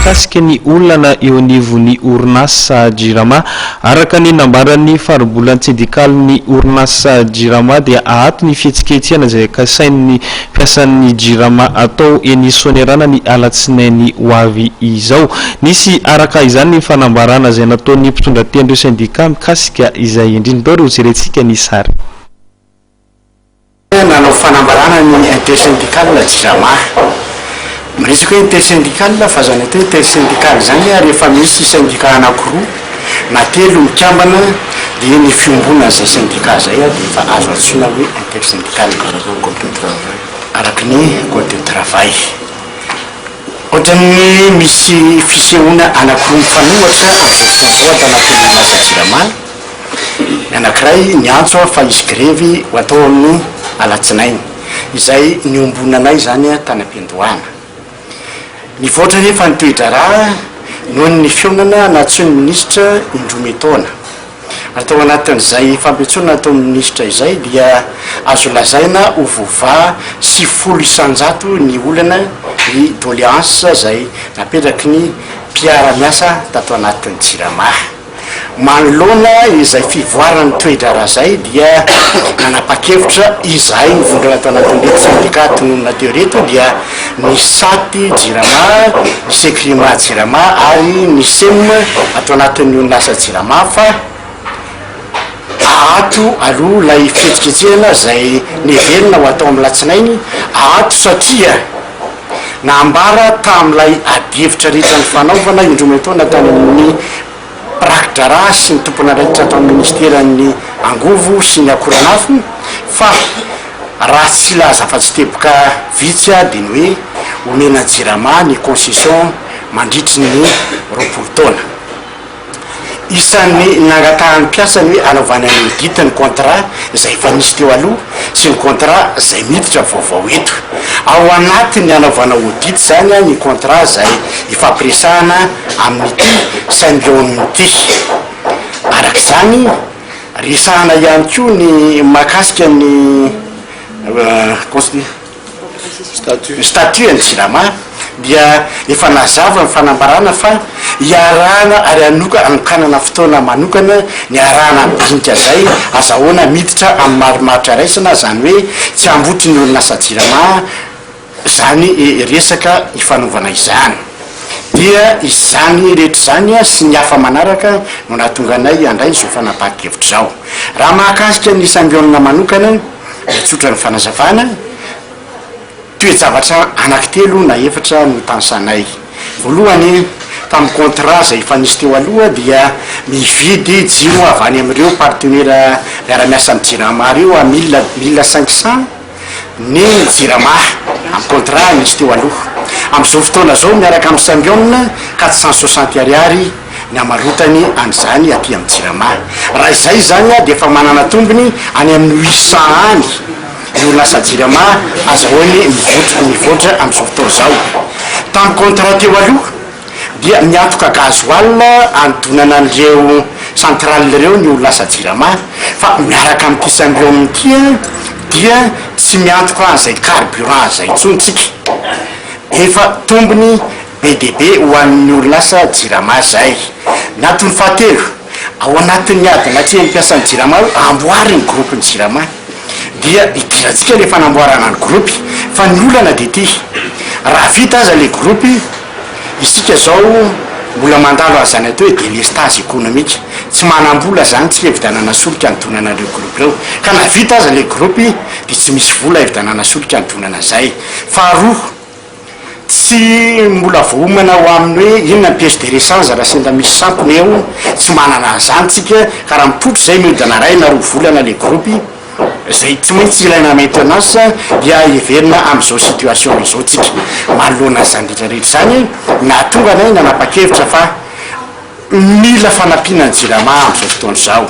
mikasika ny olana eo anivon'ny orinasa Jirama araka ny nambarany faharobolan'ny sindikaly orinasa Jirama dia ahato ny fihetsiketsehana izay kasain'ny mpiasan'ny Jirama atao eny Soanerana ny alatsinainy ho avy izao. Nisy araka izany ny fanambarana izay nataon'ny mpitondrateny sindika mikasika izay indrindra ireo jerentsika ny sary. Nanao fanambarana ny intersyndical Jirama. Miresaka hoe intersyndical fa zany atao intersyndical zany rehefa misy syndika anankiroa na telo mikambana dia ny fiombona zay syndika zay dia efa azo antsoina hoe intersyndical araka ny code de travail. Ohatrany misy fisehoana anankiroa mifanohitra amin'izao fotoana izao atao anatin'ny orinasa Jirama. Ny anankiray ny antso fa hisy grevy ho atao amin'ny alatsinainy izay niombonanay zany tany am-piandohana. Nivoatra rehefa nitoetra raha noho ny fionana natsoin'ny ministra indroa taona. Atao anatin'izay fampiantsoana atao ministra izay dia azo lazaina ho vova 700 ny olana ny doléance izay napetraky ny mpiara-miasa tato anatin'ny Jirama. Manoloana izay fivoarana toetra raha zay dia nanapa-kevitra izahay nivondrona atao anatin'ny sindika tononona teo reto dia ny saty Jirama, ny sekrima Jirama ary ny sem atao anatin'ny orinasa Jirama fa ahato aloha lay fihetsiketsehana izay neverina ho atao amin'ny latsinainy ahato satria nambara tamin'ilay adihevitra rehetra ny fanaovana indroa taona tany amin'ny prakitra raha sy ny tompon'andraikitra atao amin'ny ministeran'ny angovo sy ny akoranafo fa raha tsy laza fa tsy teboka vitsy dia ny hoe omena Jirama ny concession mandritry ny 20 taona. Isan'ny nangatahan'ny mpiasany hoe anaovana ny audit ny contrat izay efa nisy teo aloha sy ny contrat izay miditra vaovao eto. Ao anatiny anaovana audit zany ny contrat izay ifampiresahana amin'ity symbion'ity. Arak'izany resahana ihany koa ny mahakasika ny statut ny Jirama dia efa nazava ny fanambarana fa iarahana ary anokanana fotoana manokana ny arahana binika zay azahoana miditra amin'ny marimaritra raisana zany hoe tsy amboty ny orinasa Jirama zany resaka ifanaovana izany. Dia izany rehetra zany sy ny hafa manaraka no nahatonga anay andray izao fanapahakevitra zao. Raha mahakasika ny sambionina manokana tsotra ny fanazavana toe-javatra anankitelo na efatra no tansanay. Voalohany tamin'ny contrat izay efa nisy teo aloha dia mividy jiro avy any amin'ireo partenaire miara-miasa amin'ny Jirama reo a 1500 ny Jirama amin'ny contrat nisy teo aloha. Amin'izao fotoana zao miaraka amin'ny sambionina 460 ariary ny amarotany an'izany aty amin'ny Jirama. Raha izay zany dia efa manana tombony any amin'ny 800 any ny orinasa Jirama azahoany mivoatra amin'izao fotoana zao. Tamin'ny contrat teo aloha dia miantoka gazoal anodonana an'ireo central ireo ny orinasa Jirama fa miaraka amin'ity sambion'ity dia tsy miantoka an'izay carburant zay intsontsika. Efa tombony BDB ho an'ny orinasa Jirama zay. Natony fahatelo ao anatin'ny adina tsy mpiasan'ny Jirama amboary ny groupe ny Jirama dia idirantsika le fanamboarana ny groupe fa ny olana dia ty raha vita aza le groupe isika zao mbola mandalo azany atao hoe délestage économique tsy manam-bola zany tsy evidanana solika antonana an'ireo groupe reo ka na vita aza le groupe dia tsy misy vola evidanana solika antonana zay. Faharoa tsy mbola vohomana ho amin'ny hoe inona ny pièce de rechange raha senda misy sampony eo tsy manana an'izany tsika ka raha mipotro zay miodana ray na roa volana le groupe zay tsy maintsy ilaina maintenance dia heverina amin'izao situation izao tsika. Manoloana zany rehetrarehetra zany nahatonga anay nanapa-kevitra fa mila fanampiana ny Jirama amin'izao fotoana izao.